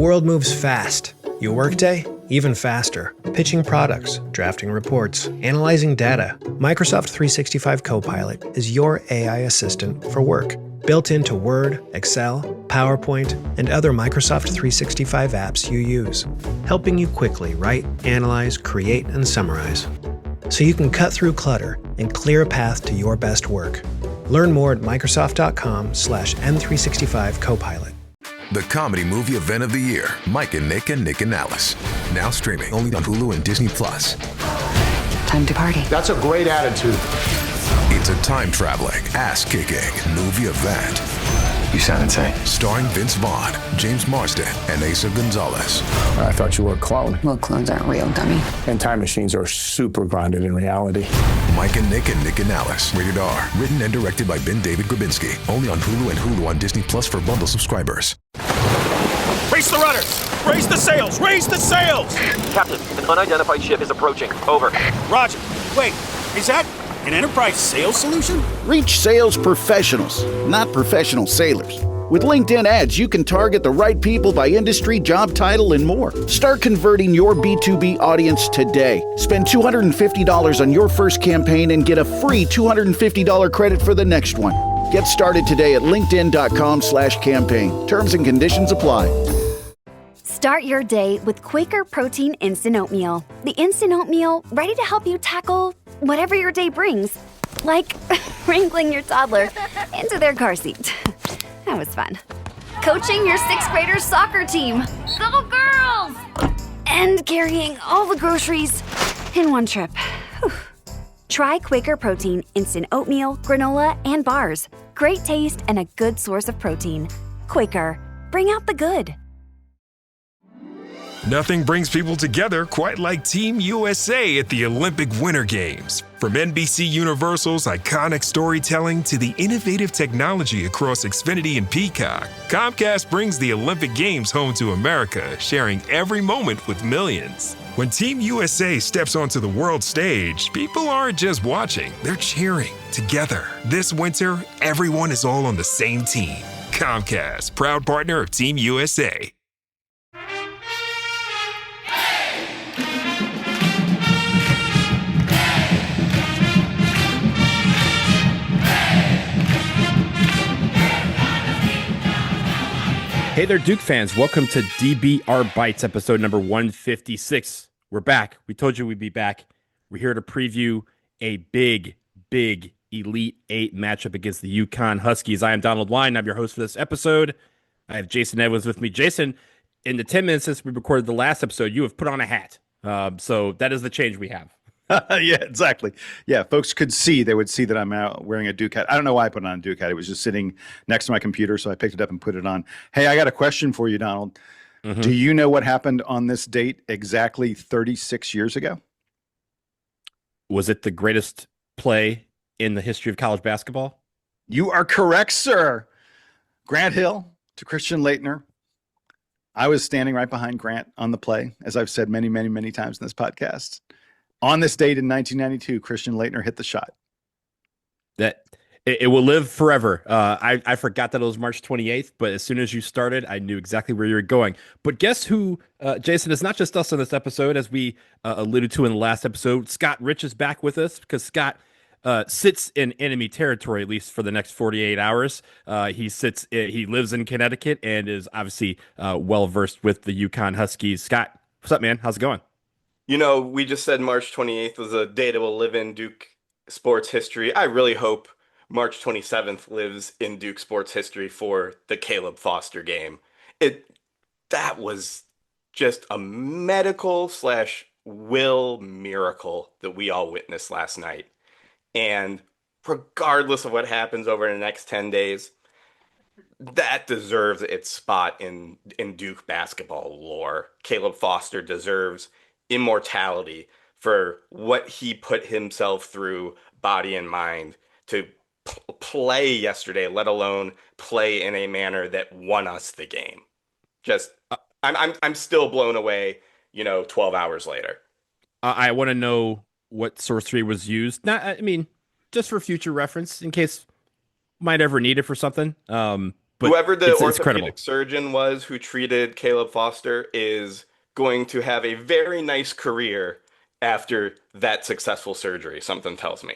world moves fast. Your workday, even faster. Pitching products, drafting reports, analyzing data. Microsoft 365 Copilot is your AI assistant for work. Built into Word, Excel, PowerPoint, and other Microsoft 365 apps you use. Helping you quickly write, analyze, create, and summarize. So you can cut through clutter and clear a path to your best work. Learn more at Microsoft.com/M365 Copilot. The comedy movie event of the year, Mike and Nick and Nick and Alice. Now streaming only on Hulu and Disney+. Time to party. That's a great attitude. It's a time-traveling, ass-kicking movie event. You sound insane. Starring Vince Vaughn, James Marsden, and Asa Gonzalez. I thought you were a clone. Well, clones aren't real, dummy. And time machines are super grounded in reality. Mike and Nick and Alice. Rated R. Written and directed by Ben David Grabinski. Only on Hulu and Hulu on Disney Plus for bundle subscribers. Raise the runners! Raise the sails! Raise the sails! Captain, an unidentified ship is approaching. Over. Roger. Wait, is that an Enterprise sales solution? Reach sales professionals, not professional sailors. With LinkedIn ads, you can target the right people by industry, job title, and more. Start converting your B2B audience today. Spend $250 on your first campaign and get a free $250 credit for the next one. Get started today at linkedin.com/campaign. Terms and conditions apply. Start your day with Quaker Protein Instant Oatmeal. The instant oatmeal ready to help you tackle whatever your day brings. Like wrangling your toddler into their car seat. That was fun. Coaching your 6th graders soccer team. Go girls! And carrying all the groceries in one trip. Whew. Try Quaker Protein Instant Oatmeal, Granola, and Bars. Great taste and a good source of protein. Quaker, bring out the good. Nothing brings people together quite like Team USA at the Olympic Winter Games. From NBC Universal's iconic storytelling to the innovative technology across Xfinity and Peacock, Comcast brings the Olympic Games home to America, sharing every moment with millions. When Team USA steps onto the world stage, people aren't just watching, they're cheering together. This winter, everyone is all on the same team. Comcast, proud partner of Team USA. Hey there, Duke fans. Welcome to DBR Bites, episode number 156. We're back. We told you we'd be back. We're here to preview a big Elite Eight matchup against the UConn Huskies. I am Donald Wine. I'm your host for this episode. I have Jason Edwards with me. Jason, in the 10 minutes since we recorded the last episode, you have put on a hat. So that is the change we have. Yeah, exactly. Yeah, folks could see, they would see that I'm out wearing a Duke hat. I don't know why I put on a Duke hat. It was just sitting next to my computer, so I picked it up and put it on. Hey, I got a question for you, Donald. Mm-hmm. Do you know what happened on this date exactly 36 years ago? Was it the greatest play in the history of college basketball? You are correct, sir. Grant Hill to Christian Laettner. I was standing right behind Grant on the play, as I've said many times in this podcast. On this date in 1992, Christian Laettner hit the shot. That it will live forever. I forgot that it was March 28th, but as soon as you started, I knew exactly where you were going. But guess who, Jason, it's not just us on this episode, as we alluded to in the last episode. Scott Rich is back with us because Scott sits in enemy territory, at least for the next 48 hours. He lives in Connecticut and is obviously well-versed with the UConn Huskies. Scott, what's up, man? How's it going? You know, we just said March 28th was a day that will live in Duke sports history. I really hope March 27th lives in Duke sports history for the Caleb Foster game. That was just a medical/will miracle that we all witnessed last night. And regardless of what happens over the next 10 days, that deserves its spot in Duke basketball lore. Caleb Foster deserves immortality for what he put himself through, body and mind, to play yesterday, let alone play in a manner that won us the game. Just, I'm still blown away, 12 hours later. I want to know what sorcery was used. Not, just for future reference, in case might ever need it for something. But But whoever the it's orthopedic credible. surgeon was who treated Caleb Foster is going to have a very nice career after that successful surgery, something tells me.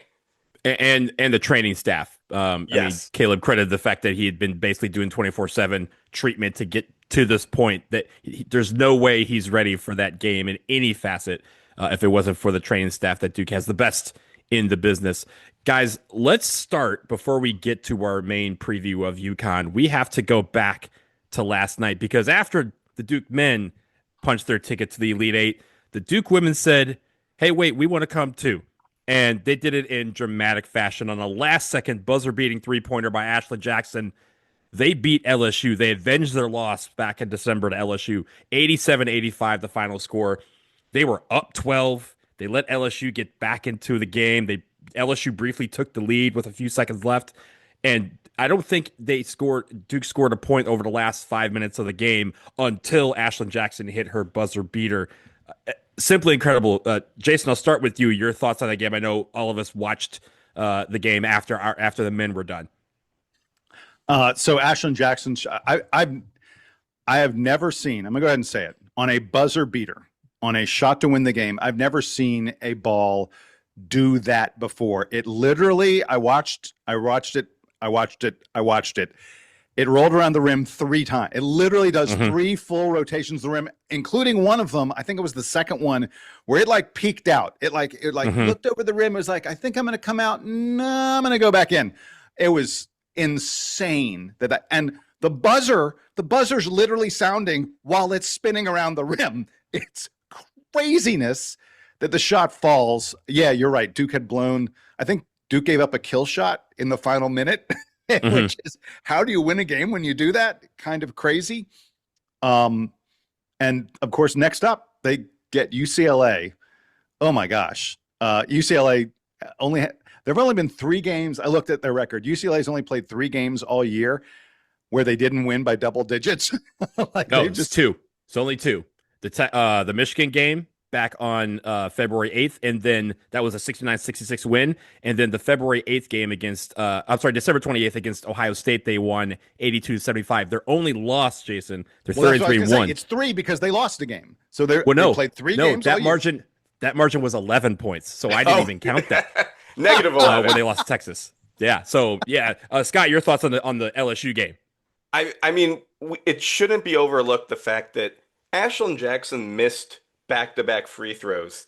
And the training staff. I mean, Yes. Caleb credited the fact that he had been basically doing 24/7 treatment to get to this point that there's no way he's ready for that game in any facet if it wasn't for the training staff that Duke has, the best in the business. Guys, let's start before we get to our main preview of UConn. We have to go back to last night because after the Duke men punched their ticket to the Elite Eight, the Duke women said, hey, wait, we want to come too. And they did it in dramatic fashion on a last-second buzzer-beating three-pointer by Ashlon Jackson. They beat LSU. They avenged their loss back in December to LSU. 87-85, the final score. They were up 12. They let LSU get back into the game. LSU briefly took the lead with a few seconds left. And I don't think Duke scored a point over the last 5 minutes of the game until Ashlon Jackson hit her buzzer beater. Simply incredible. Jason, I'll start with you. Your thoughts on that game. I know all of us watched the game after the men were done. So Ashlon Jackson, I have never seen, I'm going to go ahead and say it, on a buzzer beater, on a shot to win the game, I've never seen a ball do that before. It literally, I watched it. It rolled around the rim 3 times. It literally does 3 full rotations of the rim, including one of them. I think it was the second one where it like peeked out. It looked over the rim. It was like, I think I'm going to come out. No, I'm going to go back in. It was insane and the buzzer's literally sounding while it's spinning around the rim. It's craziness that the shot falls. Yeah, you're right. Duke had blown. I think Duke gave up a kill shot in the final minute. Which is, how do you win a game when you do that? Kind of crazy. And of course, next up, they get UCLA. Oh my gosh. UCLA there've only been 3 games. I looked at their record. UCLA's only played 3 games all year where they didn't win by double digits. It's 2. It's only 2. The Michigan game back on February 8th, and then that was a 69-66 win. And then the February 8th game against, December 28th against Ohio State, they won 82-75. Their only loss, Jason, they're 33-1. It's 3 because they lost a game. So they played 3 games. That margin was 11 points, so I didn't even count that. Negative 11 when they lost to Texas. Yeah. So yeah, Scott, your thoughts on the LSU game? I mean, it shouldn't be overlooked the fact that Ashlon Jackson missed back-to-back free throws.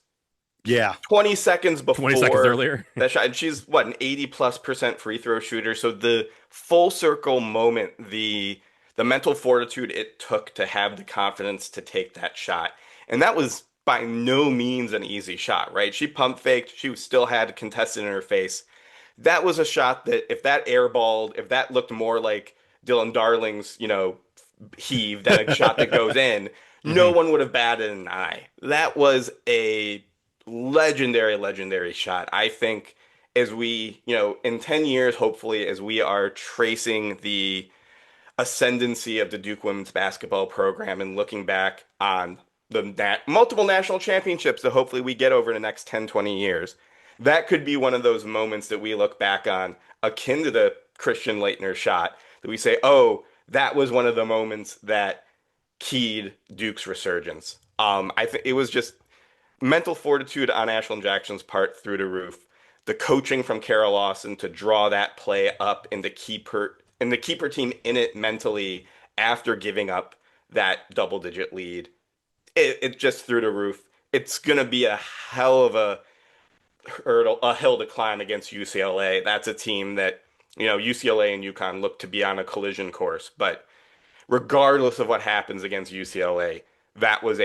Yeah. 20 seconds before 20 seconds earlier. that shot. And she's an 80+% free throw shooter. So the full circle moment, the mental fortitude it took to have the confidence to take that shot. And that was by no means an easy shot, right? She pump faked. She still had contested in her face. That was a shot that if that airballed, if that looked more like Dylan Darling's, heave than a shot that goes in, no one would have batted an eye. That was a legendary shot. I think as we, in 10 years, hopefully, as we are tracing the ascendancy of the Duke women's basketball program and looking back on the multiple national championships that hopefully we get over the next 10, 20 years, that could be one of those moments that we look back on akin to the Christian Laettner shot that we say, oh, that was one of the moments that keyed Duke's resurgence. I think it was just mental fortitude on Ashlon Jackson's part through the roof. The coaching from Kara Lawson to draw that play up and to keep her team in it mentally after giving up that double-digit lead. It just through the roof. It's gonna be a hell of a hill to climb against UCLA. That's a team that UCLA and UConn look to be on a collision course, but regardless of what happens against UCLA, that was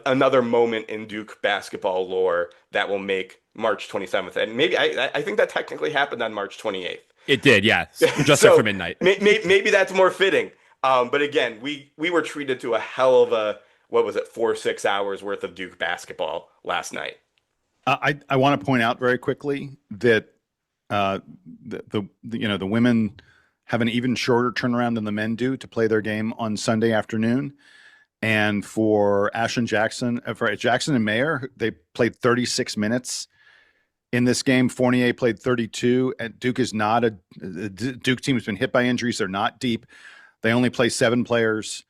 another moment in Duke basketball lore that will make March 27th. And maybe I think that technically happened on March 28th. It did, yeah. Just after midnight. Maybe that's more fitting. But again, we were treated to a hell of a, 4-6 hours worth of Duke basketball last night. I want to point out very quickly that the women have an even shorter turnaround than the men do to play their game on Sunday afternoon. And for Ashlon Jackson, for Jackson and Mayer, they played 36 minutes in this game. Fournier played 32. And Duke is not Duke team has been hit by injuries. They're not deep. They only play 7 players.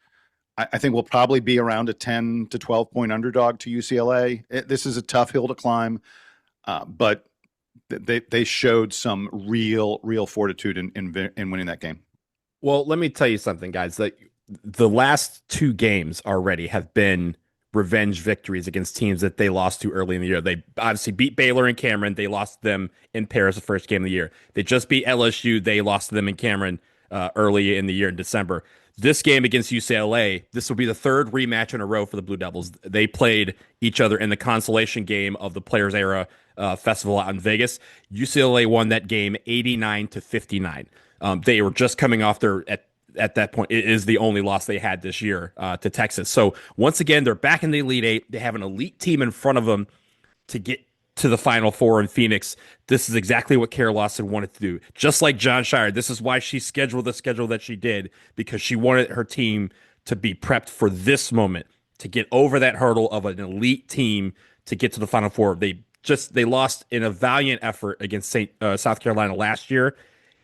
I think we'll probably be around a 10 to 12 point underdog to UCLA. This is a tough hill to climb, but they showed some real fortitude in winning that game. Well, let me tell you something, guys. Like the last 2 games already have been revenge victories against teams that they lost to early in the year. They obviously beat Baylor and Cameron. They lost them in Paris the first game of the year. They just beat LSU. They lost to them in Cameron early in the year in December. This game against UCLA, this will be the 3rd rematch in a row for the Blue Devils. They played each other in the consolation game of the Players Era Festival out in Vegas. UCLA won that game 89-59. They were just coming off their at that point. It is the only loss they had this year to Texas. So once again, they're back in the Elite Eight. They have an elite team in front of them to get to the Final Four in Phoenix. This is exactly what Kara Lawson wanted to do. Just like John Shire, this is why she scheduled the schedule that she did, because she wanted her team to be prepped for this moment, to get over that hurdle of an elite team to get to the Final Four. They lost in a valiant effort against South Carolina last year,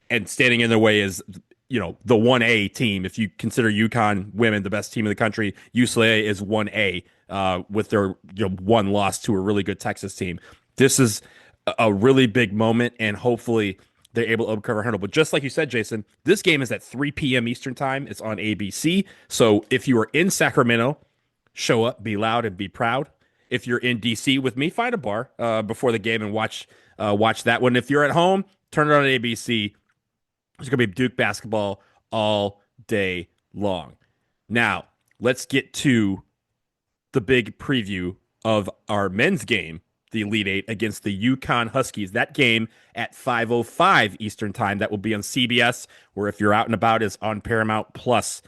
and standing in their way is, the 1A team. If you consider UConn women the best team in the country, UCLA is 1A with their 1 loss to a really good Texas team. This is a really big moment, and hopefully they're able to overcome our hurdle. But just like you said, Jason, this game is at 3 p.m. Eastern time. It's on ABC. So if you are in Sacramento, show up, be loud, and be proud. If you're in DC with me, find a bar before the game and watch that one. If you're at home, turn it on ABC. There's going to be Duke basketball all day long. Now, let's get to the big preview of our men's game, the Elite Eight against the UConn Huskies. That game at 5:05 Eastern time. That will be on CBS, or if you're out and about, is on Paramount Plus.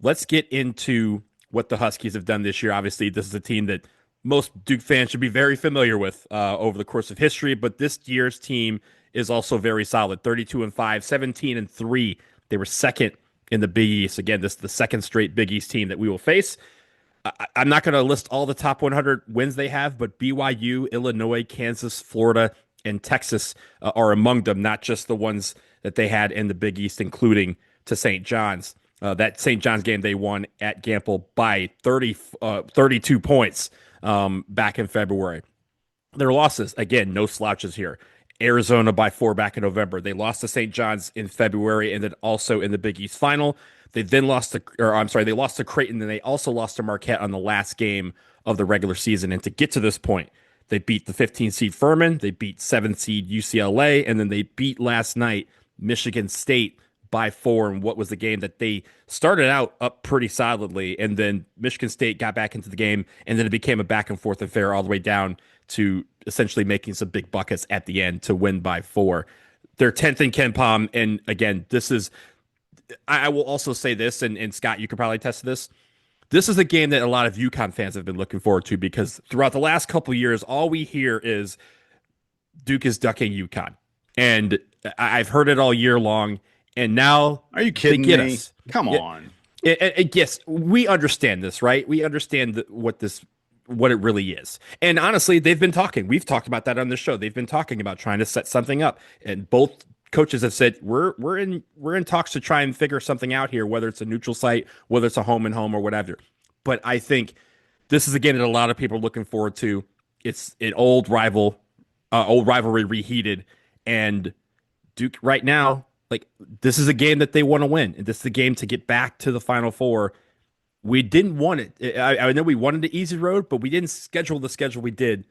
Let's get into what the Huskies have done this year. Obviously, this is a team that most Duke fans should be very familiar with over the course of history, but this year's team is also very solid. 32-5, 17-3. They were second in the Big East. Again, this is the second straight Big East team that we will face. I'm not going to list all the top 100 wins they have, but BYU, Illinois, Kansas, Florida, and Texas are among them, not just the ones that they had in the Big East, including to St. John's. That St. John's game they won at Gamble by 32 points back in February. Their losses, again, no slouches here. Arizona by 4 back in November. They lost to St. John's in February, and then also in the Big East final. They then lost to Creighton, and they also lost to Marquette on the last game of the regular season. And to get to this point, they beat the 15 seed Furman, they beat 7 seed UCLA, and then they beat last night Michigan State by 4 in what was the game that they started out up pretty solidly, and then Michigan State got back into the game, and then it became a back and forth affair all the way down to essentially making some big buckets at the end to win by 4. They're 10th in KenPom, and again, this is, I will also say this, and Scott, you could probably attest to this. This is a game that a lot of UConn fans have been looking forward to, because throughout the last couple of years, all we hear is Duke is ducking UConn. And I've heard it all year long. And now, are you kidding me? Us. Come on. Yes, we understand this, right? We understand what it really is. And honestly, they've been talking. We've talked about that on the show. They've been talking about trying to set something up. And both coaches have said we're in talks to try and figure something out here, whether it's a neutral site, whether it's a home and home or whatever. But I think this is a game that a lot of people are looking forward to. It's an old rivalry reheated, and Duke right now, like, this is a game that they want to win, and this is a game to get back to the Final Four. We didn't want it. I know we wanted the easy road, but we didn't schedule the schedule we did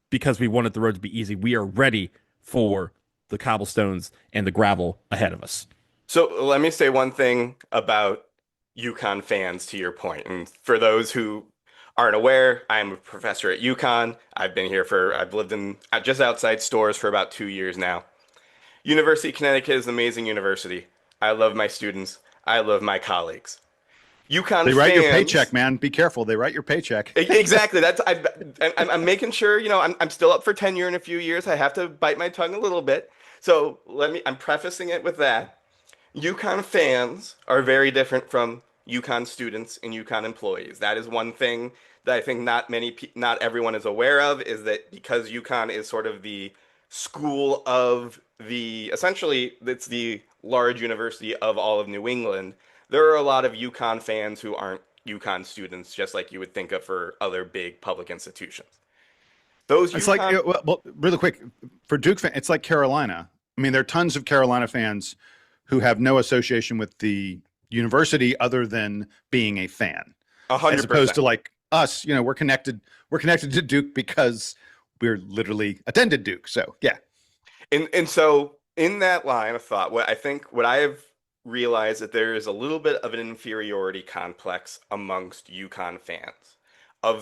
because we wanted the road to be easy. We are ready for the cobblestones and the gravel ahead of us. So let me say one thing about UConn fans, to your point. And for those who aren't aware, I'm a professor at UConn. I've lived in just outside Stores for about 2 years now. University of Connecticut is an amazing university. I love my students. I love my colleagues. UConn They write fans, your paycheck, man. Be careful. They write your paycheck. Exactly. I'm making sure, I'm still up for tenure in a few years. I have to bite my tongue a little bit. So I'm prefacing it with that. UConn fans are very different from UConn students and UConn employees. That is one thing that I think not everyone is aware of, is that because UConn is sort of the school of essentially it's the large university of all of New England, there are a lot of UConn fans who aren't UConn students, just like you would think of for other big public institutions. Those It's UConn, well, really quick for Duke fans, it's like Carolina. I mean, there are tons of Carolina fans who have no association with the university other than being a fan, 100%. as opposed to like us. You know, we're connected to Duke because we're literally attended Duke. So yeah, and so in that line of thought, what I have realized that there is a little bit of an inferiority complex amongst UConn fans.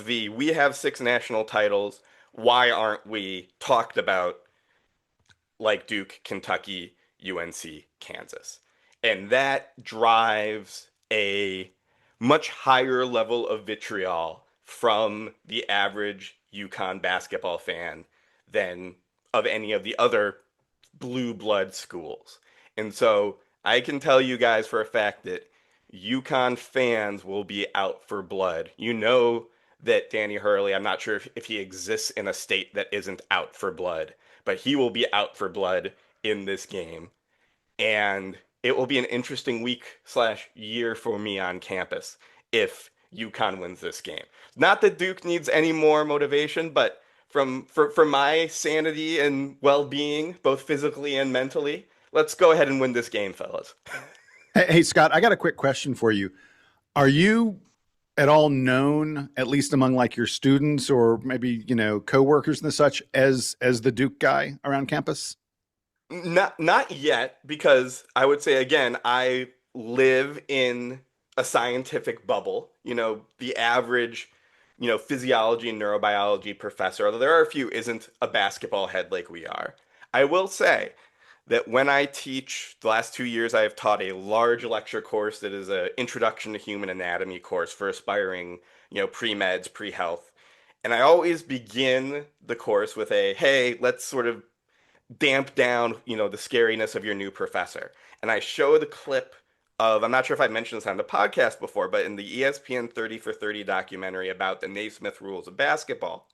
We have 6 national titles. Why aren't we talked about like Duke, Kentucky, UNC, Kansas? And that drives a much higher level of vitriol from the average UConn basketball fan than of any of the other blue blood schools. And so I can tell you guys for a fact that UConn fans will be out for blood. You know that Danny Hurley, I'm not sure if he exists in a state that isn't out for blood, but he will be out for blood in this game. And it will be an interesting week/year for me on campus if UConn wins this game. Not that Duke needs any more motivation, but for my sanity and well-being, both physically and mentally, let's go ahead and win this game, fellas. Hey Scott, I got a quick question for you. Are you at all known, at least among like your students or maybe, you know, coworkers and such, as the Duke guy around campus? Not yet, because I would say, again, I live in a scientific bubble. You know, the average, you know, physiology and neurobiology professor, although there are a few, isn't a basketball head like we are. I will say that when I teach, the last 2 years, I have taught a large lecture course that is an introduction to human anatomy course for aspiring, you know, pre-meds, pre-health. And I always begin the course with hey, let's sort of damp down, you know, the scariness of your new professor. And I show the clip of, I'm not sure if I mentioned this on the podcast before, but in the ESPN 30 for 30 documentary about the Naismith rules of basketball,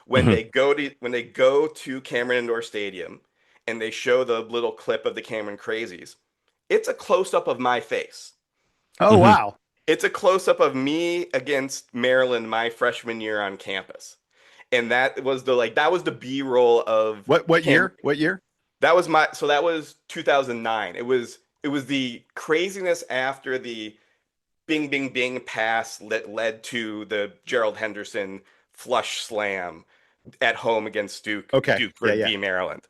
when they go to Cameron Indoor Stadium and they show the little clip of the Cameron Crazies, it's a close-up of my face. Oh, wow. It's a close-up of me against Maryland my freshman year on campus. And that was the B-roll of what year? What year? That was that was 2009. It was the craziness after the bing bing bing pass that led to the Gerald Henderson flush slam at home against Duke. Okay. Duke beat Maryland.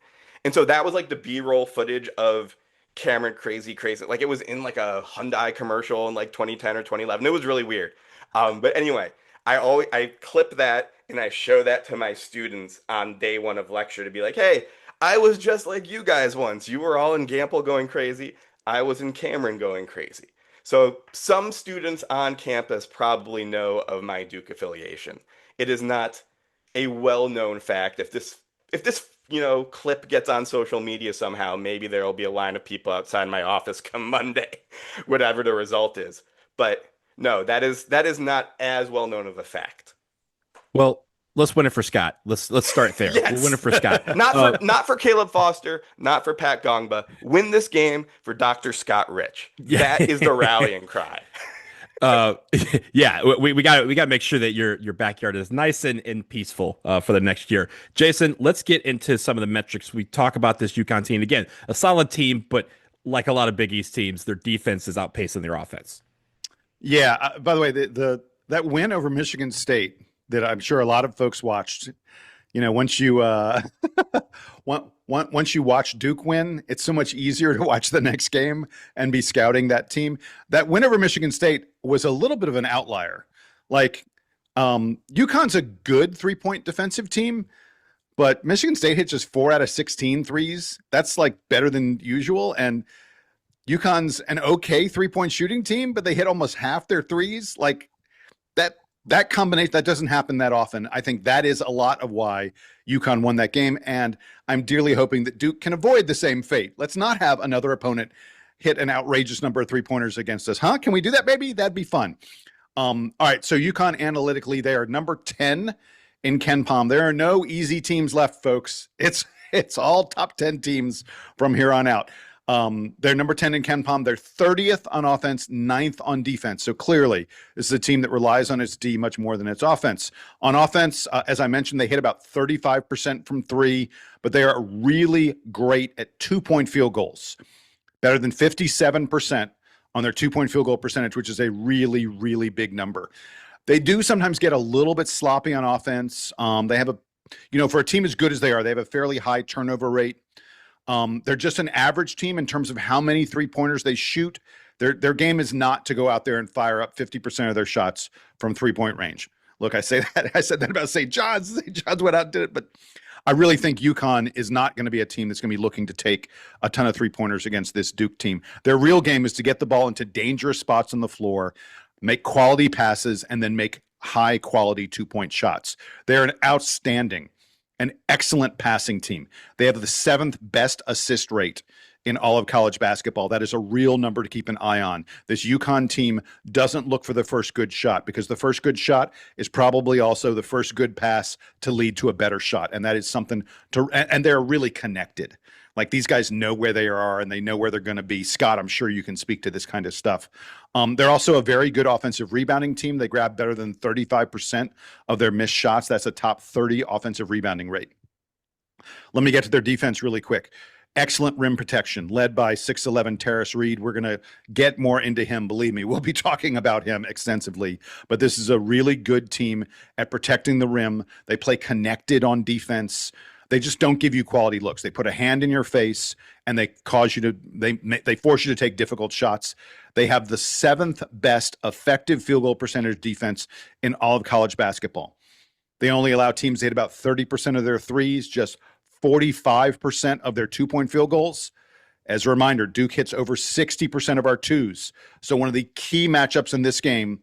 And so that was like the B-roll footage of Cameron crazy. Like it was in like a Hyundai commercial in like 2010 or 2011. It was really weird. But anyway, I clip that and I show that to my students on day 1 of lecture to be like, hey, I was just like you guys once. You were all in Gamble going crazy. I was in Cameron going crazy. So some students on campus probably know of my Duke affiliation. It is not a well-known fact. If this you know, clip gets on social media somehow, maybe there will be a line of people outside my office come Monday, whatever the result is. But no, that is not as well known of a fact. Well, let's win it for Scott. Let's start there. Yes. We'll win it for Scott. Not for Caleb Foster, not for Pat Gongba. Win this game for Dr. Scott Rich. That is the rallying cry. Yeah, we got to make sure that your backyard is nice and peaceful for the next year. Jason, let's get into some of the metrics. We talk about this UConn team again, a solid team, but like a lot of Big East teams, their defense is outpacing their offense. Yeah. By the way, that win over Michigan State that I'm sure a lot of folks watched. You know, once you once you watch Duke win, it's so much easier to watch the next game and be scouting that team. That win over Michigan State was a little bit of an outlier. Like, UConn's a good 3-point defensive team, but Michigan State hit just 4 out of 16 threes. That's like better than usual. And UConn's an okay 3-point shooting team, but they hit almost half their threes. Like that combination, that doesn't happen that often. I think that is a lot of why UConn won that game. And I'm dearly hoping that Duke can avoid the same fate. Let's not have another opponent hit an outrageous number of 3-pointers against us. Huh? Can we do that, baby? That'd be fun. All right. So UConn analytically, they are number 10 in KenPom. There are no easy teams left, folks. It's all top 10 teams from here on out. They're number 10 in Ken Palm. They're 30th on offense, 9th on defense. So clearly, this is a team that relies on its D much more than its offense. On offense, as I mentioned, they hit about 35% from three, but they are really great at 2-point field goals, better than 57% on their 2-point field goal percentage, which is a really, really big number. They do sometimes get a little bit sloppy on offense. They have for a team as good as they are, they have a fairly high turnover rate. They're just an average team in terms of how many three-pointers they shoot. Their game is not to go out there and fire up 50% of their shots from three-point range. Look, I said that about St. John's. St. John's went out and did it, but I really think UConn is not going to be a team that's going to be looking to take a ton of three-pointers against this Duke team. Their real game is to get the ball into dangerous spots on the floor, make quality passes, and then make high-quality two-point shots. They're an excellent passing team. They have the 7th best assist rate in all of college basketball. That is a real number to keep an eye on. This UConn team doesn't look for the first good shot, because the first good shot is probably also the first good pass to lead to a better shot. And that is something and they're really connected. Like, these guys know where they are and they know where they're going to be. Scott, I'm sure you can speak to this kind of stuff. They're also a very good offensive rebounding team. They grab better than 35% of their missed shots. That's a top 30 offensive rebounding rate. Let me get to their defense really quick. Excellent rim protection, led by 6'11" Tarris Reed. We're going to get more into him. Believe me, we'll be talking about him extensively. But this is a really good team at protecting the rim. They play connected on defense. They just don't give you quality looks. They put a hand in your face and they force you to take difficult shots. They have the 7th best effective field goal percentage defense in all of college basketball. They only allow teams to hit about 30% of their threes, just 45% of their 2-point field goals. As a reminder, Duke hits over 60% of our twos. So one of the key matchups in this game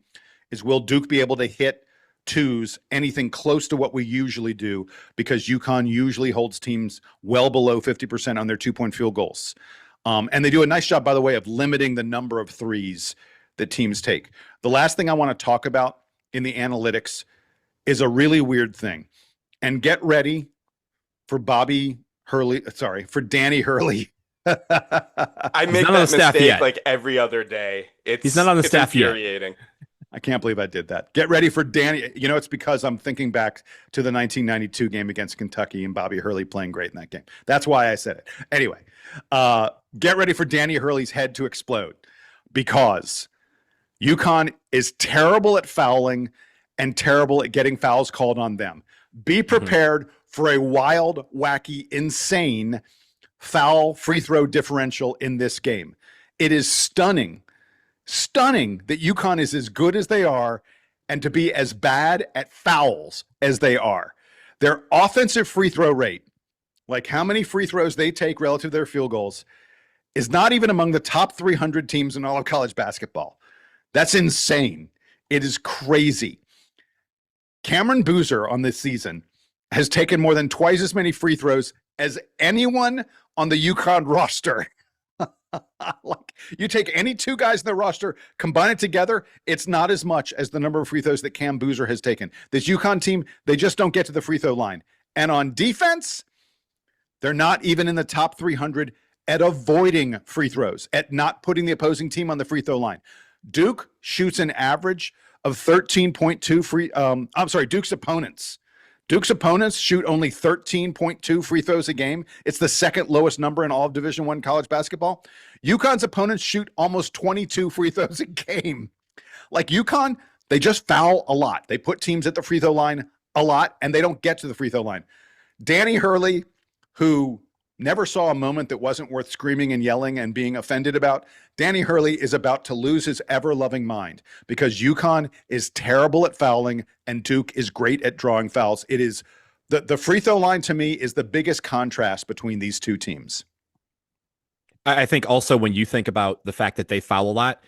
is, will Duke be able to hit twos anything close to what we usually do, because UConn usually holds teams well below 50% on their 2-point field goals. And they do a nice job, by the way, of limiting the number of threes that teams take. The last thing I want to talk about in the analytics is a really weird thing. And get ready for Danny Hurley. I make that mistake like every other day. He's not on the staff infuriating. yet. I can't believe I did that. Get ready for Danny. It's because I'm thinking back to the 1992 game against Kentucky and Bobby Hurley playing great in that game. That's why I said it. Anyway, get ready for Danny Hurley's head to explode, because UConn is terrible at fouling and terrible at getting fouls called on them. Be prepared for a wild, wacky, insane foul free throw differential in this game. It is stunning that UConn is as good as they are and to be as bad at fouls as they are. Their offensive free throw rate, like how many free throws they take relative to their field goals, is not even among the top 300 teams in all of college basketball. That's insane. It is crazy. Cameron Boozer on this season has taken more than twice as many free throws as anyone on the UConn roster. Like, you take any two guys in the roster, combine it together, it's not as much as the number of free throws that Cam Boozer has taken. This UConn team, they just don't get to the free throw line. And on defense, they're not even in the top 300 at avoiding free throws, at not putting the opposing team on the free throw line. Duke shoots an average of 13.2 Duke's opponents shoot only 13.2 free throws a game. It's the second lowest number in all of Division I college basketball. UConn's opponents shoot almost 22 free throws a game. Like, UConn, they just foul a lot. They put teams at the free throw line a lot, and they don't get to the free throw line. Danny Hurley, who never saw a moment that wasn't worth screaming and yelling and being offended about, Danny Hurley is about to lose his ever-loving mind, because UConn is terrible at fouling and Duke is great at drawing fouls. It is the free throw line, to me, is the biggest contrast between these two teams. I think also, when you think about the fact that they foul a lot,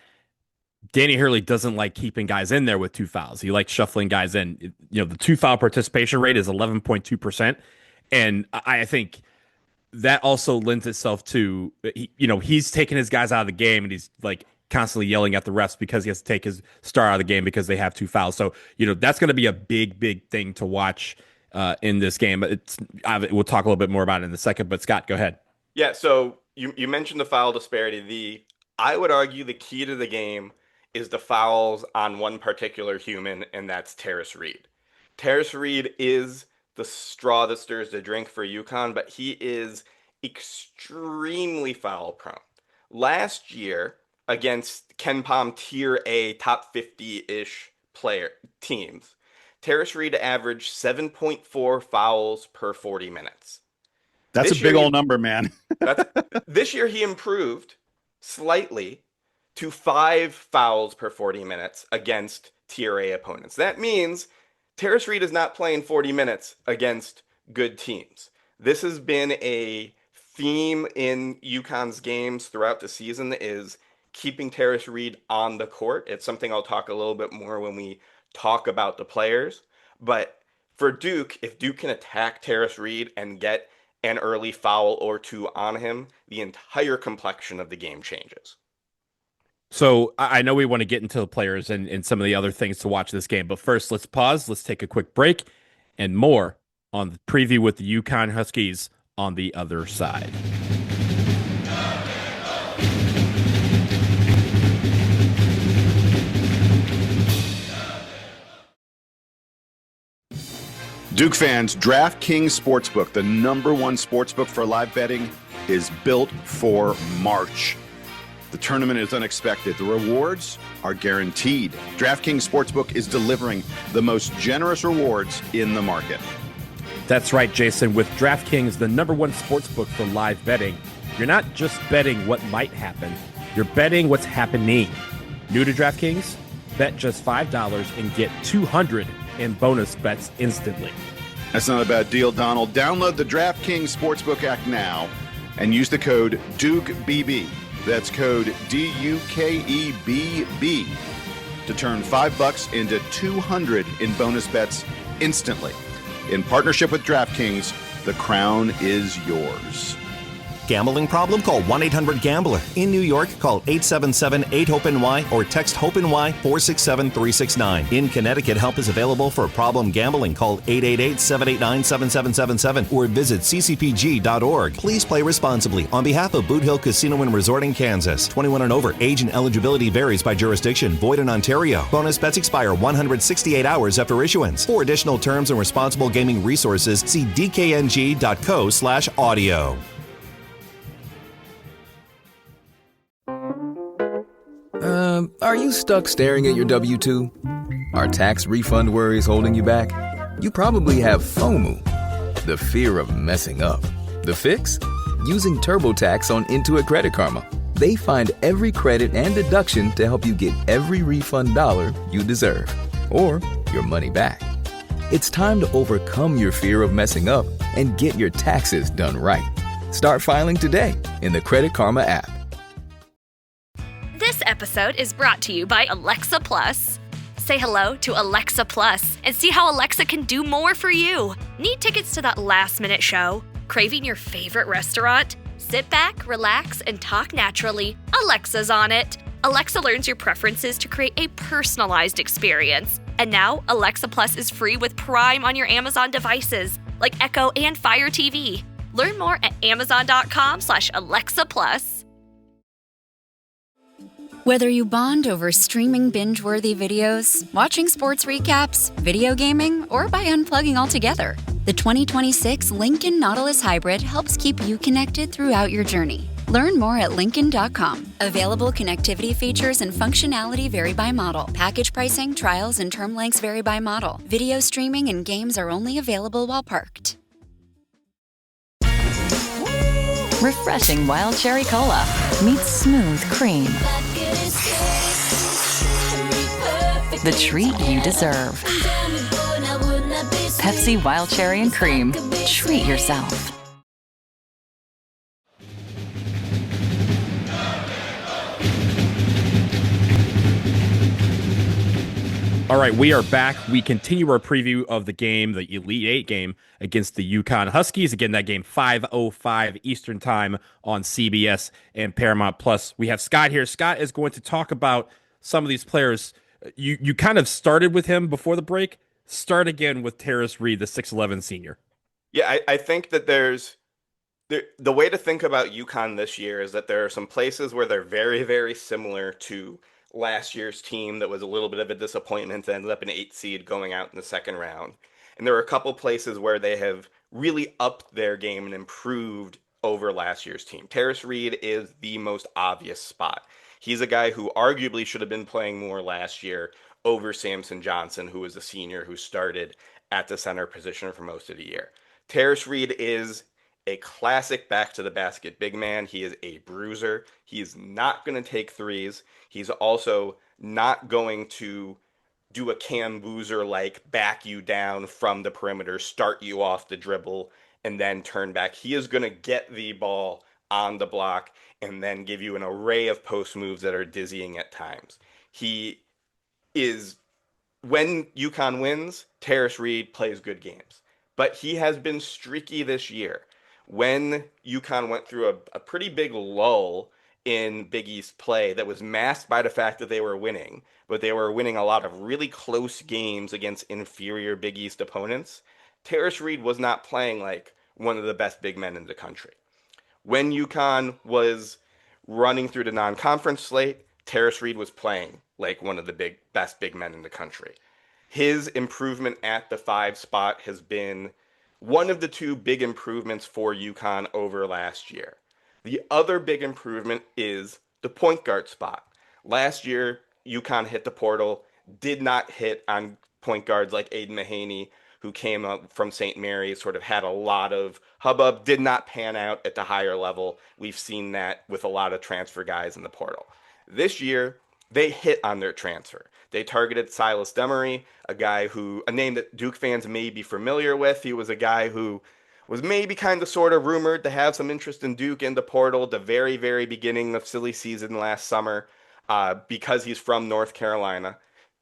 Danny Hurley doesn't like keeping guys in there with 2 fouls. He likes shuffling guys in. The 2-foul participation rate is 11.2%. And I think that also lends itself to, he's taking his guys out of the game, and he's like constantly yelling at the refs because he has to take his star out of the game because they have 2 fouls. So, that's going to be a big thing to watch in this game. We'll talk a little bit more about it in a second, but Scott, go ahead. Yeah, so you mentioned the foul disparity. I would argue the key to the game is the fouls on one particular human, and that's Tarris Reed. Tarris Reed is the straw that stirs the drink for UConn, but he is extremely foul prone. Last year, against Ken Pom Tier A top 50-ish player teams, Tarris Reed averaged 7.4 fouls per 40 minutes. That's a big old number, man. This year he improved slightly to 5 fouls per 40 minutes against Tier A opponents. That means Tarris Reed is not playing 40 minutes against good teams. This has been a theme in UConn's games throughout the season, is keeping Tarris Reed on the court. It's something I'll talk a little bit more when we talk about the players. But for Duke, if Duke can attack Tarris Reed and get an early foul or two on him, the entire complexion of the game changes. So I know we want to get into the players and some of the other things to watch this game, but first let's pause. Let's take a quick break and more on the preview with the UConn Huskies on the other side. Duke fans, DraftKings Sportsbook, the #1 sportsbook for live betting, is built for March. The tournament is unexpected. The rewards are guaranteed. DraftKings Sportsbook is delivering the most generous rewards in the market. That's right, Jason. With DraftKings, the #1 sportsbook for live betting, you're not just betting what might happen, you're betting what's happening. New to DraftKings? Bet just $5 and get $200 in bonus bets instantly. That's not a bad deal, Donald. Download the DraftKings Sportsbook app now and use the code DUKEBB. That's code DUKEBB to turn $5 into $200 in bonus bets instantly. In partnership with DraftKings, the crown is yours. Gambling problem? Call 1-800-GAMBLER. In New York, call 877-8-HOPE-NY or text HOPE-NY 467-369. In Connecticut, help is available for problem gambling. Call 888-789-7777 or visit ccpg.org. Please play responsibly. On behalf of Boot Hill Casino and Resort in Kansas, 21 and over. Age and eligibility varies by jurisdiction. Void in Ontario. Bonus bets expire 168 hours after issuance. For additional terms and responsible gaming resources, see dkng.co/audio. Are you stuck staring at your W-2? Are tax refund worries holding you back? You probably have FOMO, the fear of messing up. The fix? Using TurboTax on Intuit Credit Karma. They find every credit and deduction to help you get every refund dollar you deserve, or your money back. It's time to overcome your fear of messing up and get your taxes done right. Start filing today in the Credit Karma app. This episode is brought to you by Alexa Plus. Say hello to Alexa Plus and see how Alexa can do more for you. Need tickets to that last-minute show? Craving your favorite restaurant? Sit back, relax, and talk naturally. Alexa's on it. Alexa learns your preferences to create a personalized experience. And now, Alexa Plus is free with Prime on your Amazon devices, like Echo and Fire TV. Learn more at amazon.com/Alexa Plus. Whether you bond over streaming binge-worthy videos, watching sports recaps, video gaming, or by unplugging altogether, the 2026 Lincoln Nautilus Hybrid helps keep you connected throughout your journey. Learn more at Lincoln.com. Available connectivity features and functionality vary by model. Package pricing, trials, and term lengths vary by model. Video streaming and games are only available while parked. Refreshing wild cherry cola meets smooth cream. The treat you deserve. Pepsi Wild Cherry and Cream. Treat yourself. All right, we are back. We continue our preview of the game, the Elite Eight game against the UConn Huskies. Again, that game 5:05 Eastern Time on CBS and Paramount Plus. We have Scott here. Scott is going to talk about some of these players. You kind of started with him before the break. Start again with Tarris Reed, the 6'11 senior. Yeah, I think that there's The way to think about UConn this year is that there are some places where they're very, very similar to last year's team that was a little bit of a disappointment that ended up an 8 seed going out in the second round. And there are a couple places where they have really upped their game and improved over last year's team. Tarris Reed is the most obvious spot. He's a guy who arguably should have been playing more last year over Samson Johnson, who was a senior who started at the center position for most of the year. Tarris Reed is a classic back to the basket big man. He is a bruiser. He is not going to take threes. He's also not going to do a Cam Boozer like back you down from the perimeter, start you off the dribble, and then turn back. He is going to get the ball on the block and then give you an array of post moves that are dizzying at times. He is, when UConn wins, Tarris Reed plays good games. But he has been streaky this year. When UConn went through a pretty big lull in Big East play that was masked by the fact that they were winning, but they were winning a lot of really close games against inferior Big East opponents, Tarris Reed was not playing like one of the best big men in the country. When UConn was running through the non-conference slate, Tarris Reed was playing like one of the best big men in the country. His improvement at the 5 spot has been one of the 2 big improvements for UConn over last year. The other big improvement is the point guard spot. Last year, UConn hit the portal, did not hit on point guards like Aiden Mahaney, who came up from St. Mary's, sort of had a lot of hubbub, did not pan out at the higher level. We've seen that with a lot of transfer guys in the portal. This year, they hit on their transfer. They targeted Silas Demery, a name that Duke fans may be familiar with. He was a guy who was maybe kind of sort of rumored to have some interest in Duke in the portal at the very, very beginning of silly season last summer because he's from North Carolina.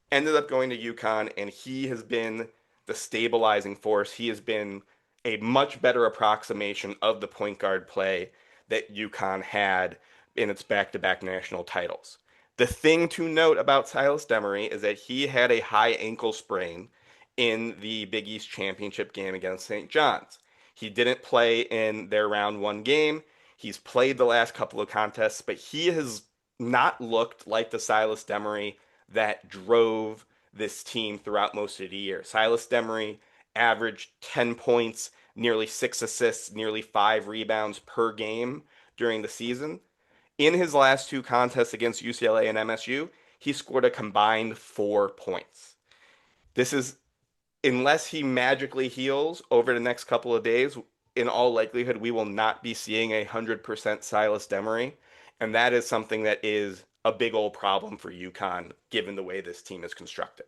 Ended up going to UConn, and he has been the stabilizing force. He has been a much better approximation of the point guard play that UConn had in its back-to-back national titles. The thing to note about Silas Demery is that he had a high ankle sprain in the Big East Championship game against St. John's. He didn't play in their round 1 game. He's played the last couple of contests, but he has not looked like the Silas Demery that drove this team throughout most of the year. Silas Demery averaged 10 points, nearly 6 assists, nearly 5 rebounds per game during the season. In his last 2 contests against UCLA and MSU, he scored a combined 4 points. This is, unless he magically heals over the next couple of days, in all likelihood, we will not be seeing 100% Silas Demery. And that is something that is a big old problem for UConn, given the way this team is constructed.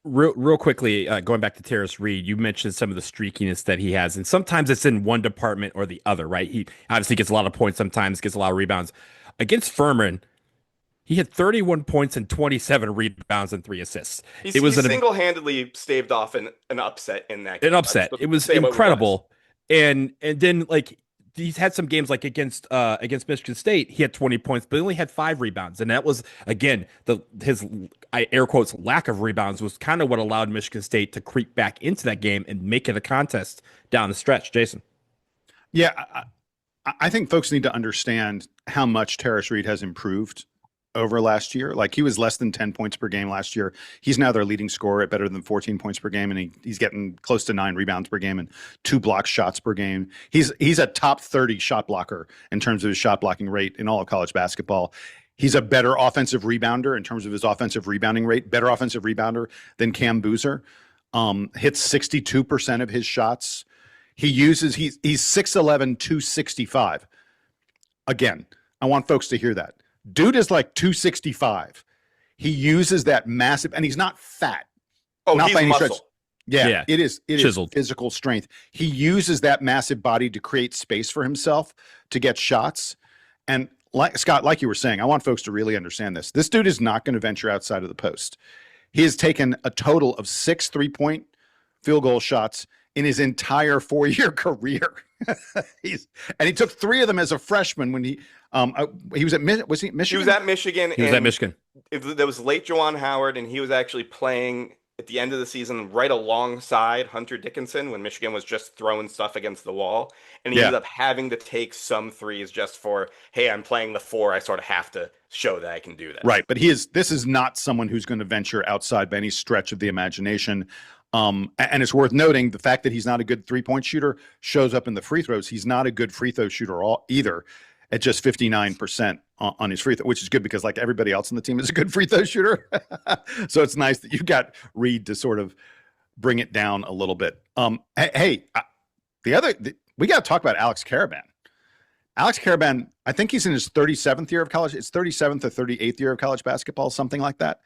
Real quickly, going back to Tarris Reed, you mentioned some of the streakiness that he has, and sometimes it's in one department or the other, right? He obviously gets a lot of points, sometimes gets a lot of rebounds. Against Furman, he had 31 points and 27 rebounds and 3 assists. He single-handedly staved off an upset in that game. An upset. It was incredible. And then, like, he's had some games like against Michigan State, he had 20 points, but he only had 5 rebounds. And that was, again, his air quotes lack of rebounds was kind of what allowed Michigan State to creep back into that game and make it a contest down the stretch. Jason. Yeah, I think folks need to understand how much Tarris Reed has improved over last year. Like, he was less than 10 points per game last year. He's now their leading scorer at better than 14 points per game, and he's getting close to 9 rebounds per game and 2 block shots per game. He's a top 30 shot blocker in terms of his shot blocking rate in all of college basketball. He's a better offensive rebounder in terms of his offensive rebounding rate, better offensive rebounder than Cam Boozer. Hits 62% of his shots. He's 6'11", 265. Again, I want folks to hear that. Dude is like 265. He uses that massive, and he's not fat. Oh, not he's muscle. Stretch. Yeah, it is chiseled physical strength. He uses that massive body to create space for himself to get shots. And like Scott, like you were saying, I want folks to really understand this. This dude is not going to venture outside of the post. He has taken a total of 6 3-point field goal shots in his entire 4-year career. He took 3 of them as a freshman when he was at Michigan? He was at Michigan. He was at Michigan. There was late Juwan Howard, and he was actually playing at the end of the season right alongside Hunter Dickinson when Michigan was just throwing stuff against the wall. And he ended up having to take some threes just for, hey, I'm playing the 4. I sort of have to show that I can do this. Right. But this is not someone who's going to venture outside by any stretch of the imagination. And it's worth noting the fact that he's not a good 3-point shooter shows up in the free throws. He's not a good free throw shooter either at just 59% on his free throw, which is good because like everybody else on the team is a good free throw shooter. So it's nice that you got Reed to sort of bring it down a little bit. We got to talk about Alex Karaban. Alex Karaban, I think he's in his 37th year of college. It's 37th or 38th year of college basketball, something like that.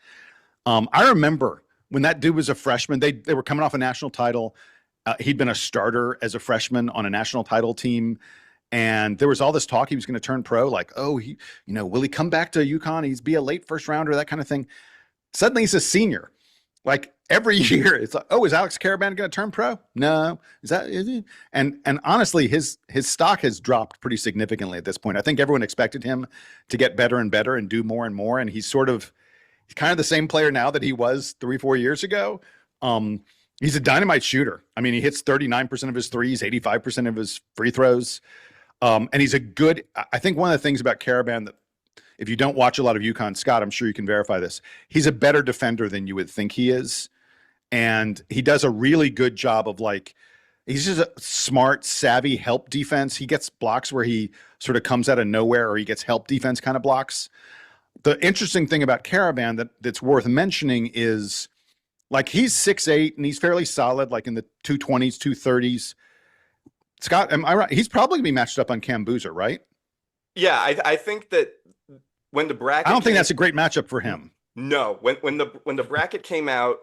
I remember when that dude was a freshman, they were coming off a national title. He'd been a starter as a freshman on a national title team. And there was all this talk he was going to turn pro, like, oh, will he come back to UConn? He's be a late first rounder, that kind of thing. Suddenly he's a senior. Like every year, it's like, oh, is Alex Karaban going to turn pro? No. Is he? And honestly, his stock has dropped pretty significantly at this point. I think everyone expected him to get better and better and do more and more. And he's kind of the same player now that he was 3-4 years ago. He's a dynamite shooter. I mean, he hits 39% of his threes, 85% of his free throws. And he's I think one of the things about Karaban that if you don't watch a lot of UConn, Scott, I'm sure you can verify this. He's a better defender than you would think he is. And he does a really good job of he's just a smart, savvy help defense. He gets blocks where he sort of comes out of nowhere or he gets help defense kind of blocks. The interesting thing about Karaban that's worth mentioning is he's 6'8" and he's fairly solid, like in the 220s, 230s. Scott, am I right? He's probably going to be matched up on Cam Boozer, right? Yeah, I think that when the bracket, I don't think that's a great matchup for him. No, when the bracket came out,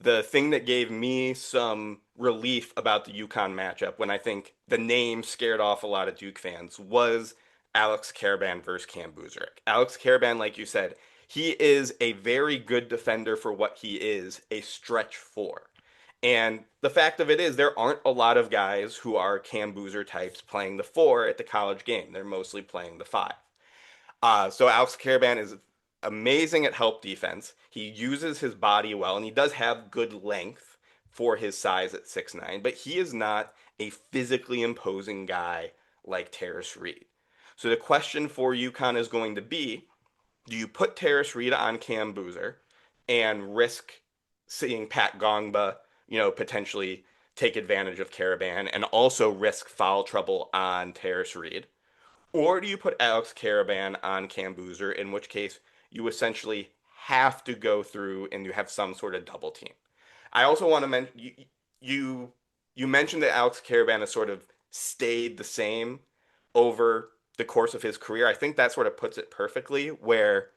the thing that gave me some relief about the UConn matchup, when I think the name scared off a lot of Duke fans, was Alex Karaban versus Cam Boozer. Alex Karaban, like you said, he is a very good defender for what he is, a stretch 4. And the fact of it is there aren't a lot of guys who are Cam Boozer types playing the 4 at the college game. They're mostly playing the 5. So Alex Karaban is amazing at help defense. He uses his body well, and he does have good length for his size at 6'9", but he is not a physically imposing guy like Tarris Reed. So the question for UConn is going to be, do you put Tarris Reed on Cam Boozer and risk seeing Pat Gongba potentially take advantage of Karaban and also risk foul trouble on Tarris Reed? Or do you put Alex Karaban on Cam Boozer, in which case you essentially have to go through and you have some sort of double team? I also want to mention, you mentioned that Alex Karaban has sort of stayed the same over the course of his career. I think that sort of puts it perfectly, where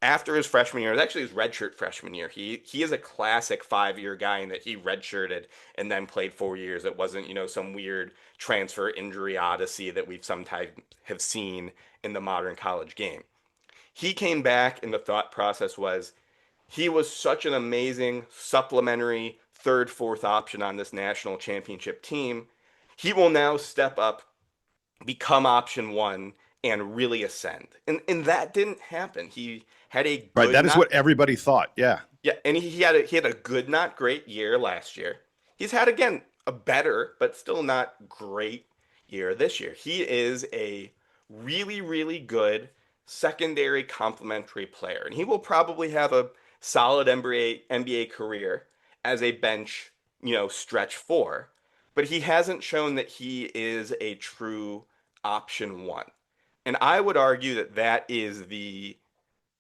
after his freshman year, it was actually his redshirt freshman year. He is a classic 5-year guy in that he redshirted and then played 4 years. It wasn't, some weird transfer injury odyssey that we've sometimes have seen in the modern college game. He came back and the thought process was he was such an amazing supplementary 3rd, 4th option on this national championship team. He will now step up, become option 1, and really ascend. And that didn't happen. He had a good, that is what everybody thought. Yeah. Yeah, and he had a good, not great year last year. He's had, again, a better but still not great year this year. He is a really, really good secondary complementary player, and he will probably have a solid NBA career as a bench, stretch 4. But he hasn't shown that he is a true option 1. And I would argue that is the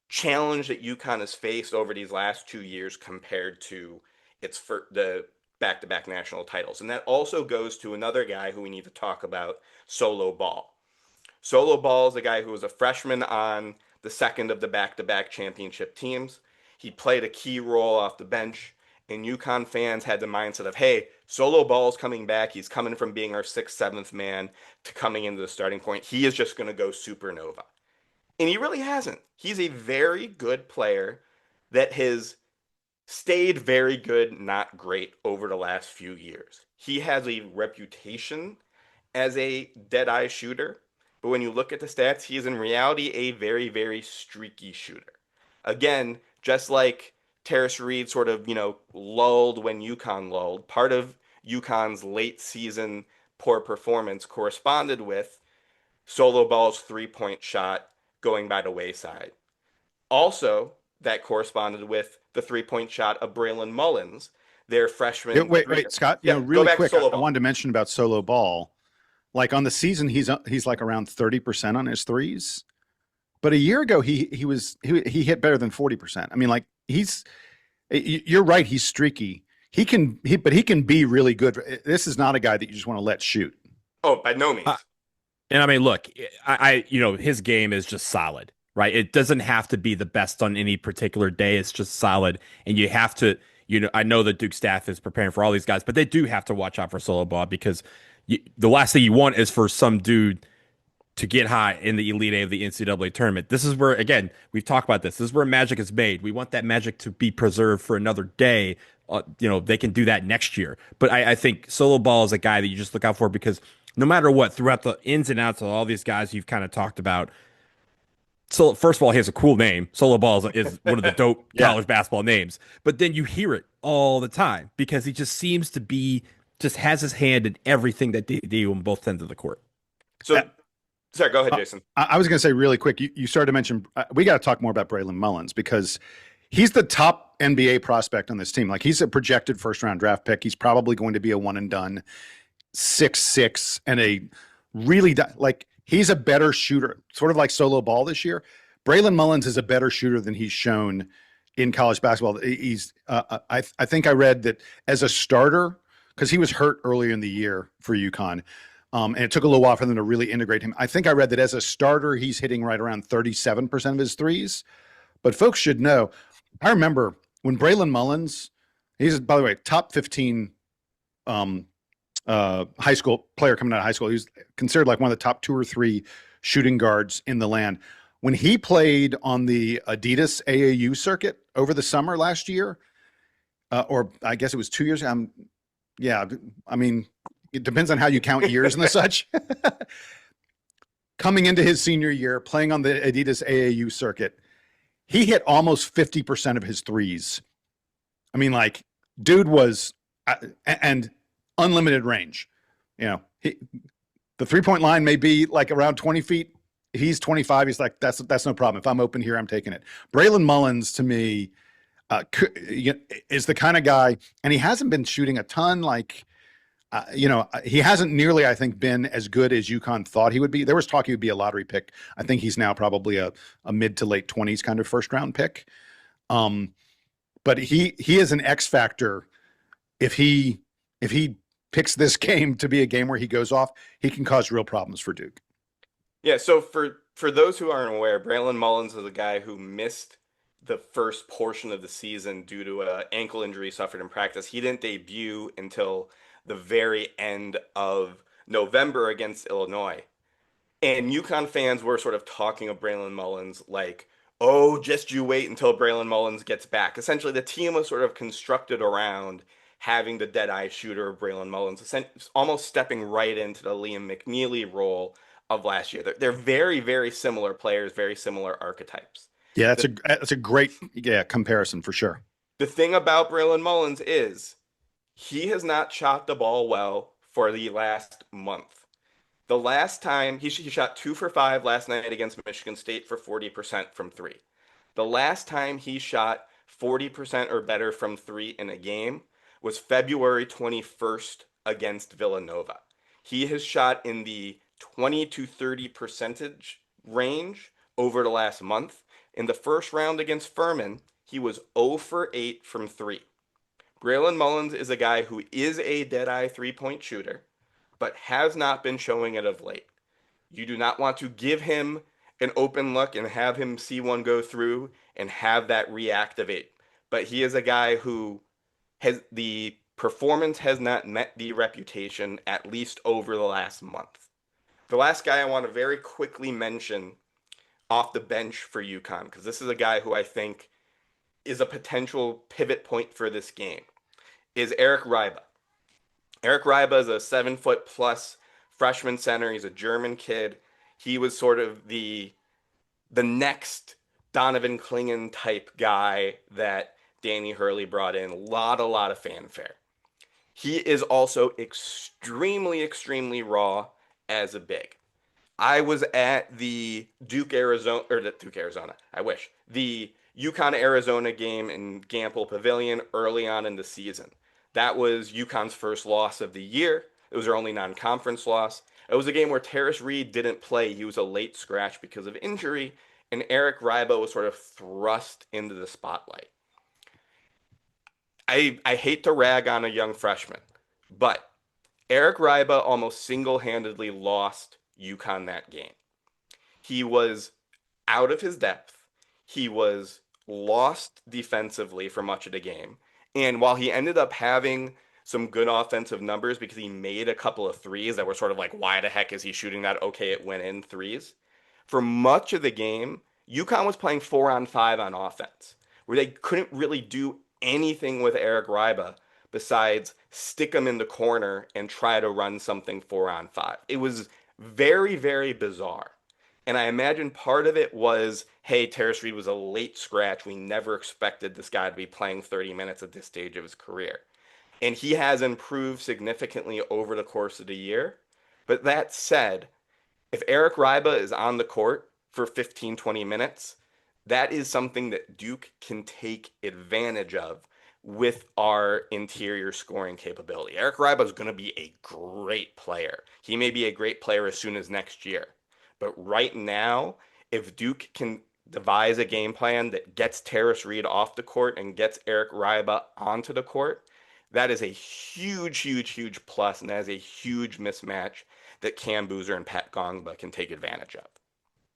challenge that UConn has faced over these last 2 years compared to the back-to-back national titles. And that also goes to another guy who we need to talk about, Solo Ball. Solo Ball is a guy who was a freshman on the second of the back-to-back championship teams. He played a key role off the bench, and UConn fans had the mindset of, hey, Solo Ball's coming back. He's coming from being our 6th, 7th man to coming into the starting point. He is just going to go supernova. And he really hasn't. He's a very good player that has stayed very good, not great, over the last few years. He has a reputation as a dead-eye shooter, but when you look at the stats, he is in reality a very, very streaky shooter. Again, just like Tarris Reed sort of, lulled when UConn lulled. Part of UConn's late season poor performance corresponded with Solo Ball's 3-point shot going by the wayside. Also, that corresponded with the 3-point shot of Braylon Mullins, their freshman. Wait, Scott. Really quick, I wanted to mention about Solo Ball. Like on the season, he's like around 30% on his threes. But a year ago, he hit better than 40%. I mean, like you're right. He's streaky. But he can be really good. This is not a guy that you just want to let shoot. Oh, by no means. And I mean, look, his game is just solid, right? It doesn't have to be the best on any particular day. It's just solid. And you have to, I know the Duke staff is preparing for all these guys, but they do have to watch out for Solo Ball because the last thing you want is for some dude to get hot in the Elite Eight of the NCAA tournament. This is where, again, we've talked about this. This is where magic is made. We want that magic to be preserved for another day. They can do that next year. But I think Solo Ball is a guy that you just look out for because no matter what, throughout the ins and outs of all these guys you've kind of talked about, so first of all, he has a cool name. Solo Ball is one of the dope college basketball names. But then you hear it all the time because he just seems to be, just has his hand in everything that they do on both ends of the court. So, sorry, go ahead, Jason. I was going to say really quick, you started to mention, we got to talk more about Braylon Mullins because he's the top NBA prospect on this team. Like he's a projected first-round draft pick. He's probably going to be a one-and-done 6'6", and a really he's a better shooter, sort of like Solo Ball this year. Braylon Mullins is a better shooter than he's shown in college basketball. He's I think I read that as a starter, because he was hurt earlier in the year for UConn, and it took a little while for them to really integrate him. I think I read that as a starter, he's hitting right around 37% of his threes. But folks should know, I remember when Braylon Mullins, he's, by the way, top 15 high school player coming out of high school. He was considered like one of the top 2 or 3 shooting guards in the land. When he played on the Adidas AAU circuit over the summer last year, or I guess it was 2 years. I mean, it depends on how you count years and the such. Coming into his senior year, playing on the Adidas AAU circuit, he hit almost 50% of his threes. I mean, like, dude was and unlimited range. The 3-point line may be like around 20 feet. He's 25. He's like, that's no problem. If I'm open here, I'm taking it. Braylon Mullins, to me, is the kind of guy, and he hasn't been shooting a ton. He hasn't nearly, I think, been as good as UConn thought he would be. There was talk he would be a lottery pick. I think he's now probably a mid to late 20s kind of first round pick. But he is an X factor. If he picks this game to be a game where he goes off, he can cause real problems for Duke. Yeah, so for those who aren't aware, Braylon Mullins is a guy who missed the first portion of the season due to an ankle injury suffered in practice. He didn't debut until the very end of November against Illinois. And UConn fans were sort of talking of Braylon Mullins like, oh, just you wait until Braylon Mullins gets back. Essentially, the team was sort of constructed around having the dead-eye shooter of Braylon Mullins, almost stepping right into the Liam McNeely role of last year. They're very, very similar players, very similar archetypes. Yeah, that's a great comparison for sure. The thing about Braylon Mullins is he has not shot the ball well for the last month. The last time he shot 2 for 5 last night against Michigan State for 40% from 3. The last time he shot 40% or better from 3 in a game was February 21st against Villanova. He has shot in the 20 to 30% range over the last month. In the first round against Furman, he was 0 for 8 from 3. Braylon Mullins is a guy who is a dead-eye 3-point shooter, but has not been showing it of late. You do not want to give him an open look and have him see one go through and have that reactivate. But he is a guy who the performance has not met the reputation, at least over the last month. The last guy I want to very quickly mention off the bench for UConn, because this is a guy who I think is a potential pivot point for this game, is Eric Reiba. Eric Reiba is a 7-foot-plus freshman center. He's a German kid. He was sort of the next Donovan Clingan type guy that Danny Hurley brought in. A lot of fanfare. He is also extremely raw as a big. I was at the Duke, Arizona, the UConn, Arizona game in Gamble Pavilion early on in the season. That was UConn's first loss of the year. It was their only non-conference loss. It was a game where Tarris Reed didn't play. He was a late scratch because of injury, and Eric Ryba was sort of thrust into the spotlight. I hate to rag on a young freshman, but Eric Ryba almost single-handedly lost UConn that game. He was out of his depth. He was lost defensively for much of the game. And while he ended up having some good offensive numbers because he made a couple of threes that were sort of like, why the heck is he shooting that? Okay, it went in threes. For much of the game, UConn was playing 4-on-5 on offense, where they couldn't really do anything with Eric Ryba besides stick him in the corner and try to run something 4-on-5. It was very bizarre. And I imagine part of it was, hey, Tarris Reed was a late scratch. We never expected this guy to be playing 30 minutes at this stage of his career. And he has improved significantly over the course of the year. But that said, if Eric Ryba is on the court for 15, 20 minutes, that is something that Duke can take advantage of with our interior scoring capability. Eric Ryba is going to be a great player. He may be a great player as soon as next year. But right now, if Duke can devise a game plan that gets Tarris Reed off the court and gets Eric Ryba onto the court, that is a huge plus, and that is a huge mismatch that Cam Boozer and Pat Gongba can take advantage of.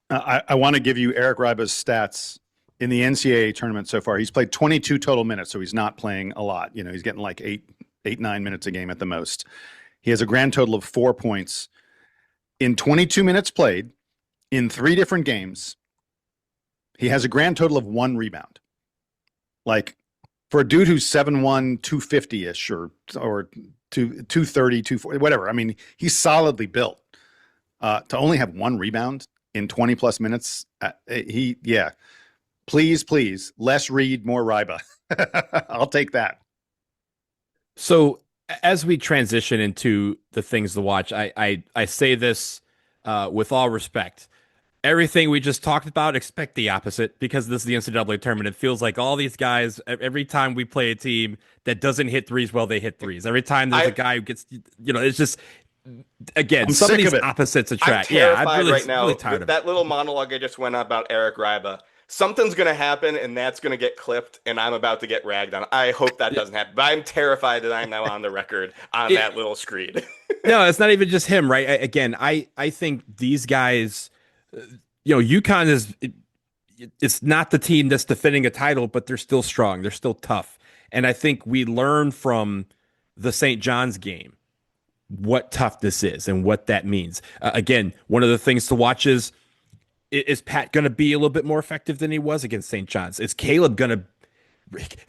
I want to give you Eric Ryba's stats in the NCAA tournament so far. He's played 22 total minutes, so he's not playing a lot. You know, he's getting like 9 minutes a game at the most. He has a grand total of 4 points in 22 minutes played in 3 different games. He has a grand total of 1 rebound. Like, for a dude who's 7'1", 250-ish or 230, 240, whatever. I mean, he's solidly built. To only have 1 rebound in 20-plus minutes, Please, less Reed, more Ryba. I'll take that. So as we transition into the things to watch, I say this with all respect. Everything we just talked about, expect the opposite, because this is the NCAA tournament. It feels like all these guys, every time we play a team that doesn't hit threes, well, they hit threes. Every time there's a guy who gets, it's just, again, some of these opposites attract. I'm terrified right now. That little monologue I just went on about Eric Ryba, something's going to happen, and that's going to get clipped, and I'm about to get ragged on. I hope that doesn't happen, but I'm terrified that I'm now on the record on that little screed. No, it's not even just him, right? I think these guys, UConn is, it's not the team that's defending a title, but they're still strong. They're still tough. And I think we learn from the St. John's game what toughness is and what that means. Again, one of the things to watch is Pat going to be a little bit more effective than he was against St. John's? Is Caleb going to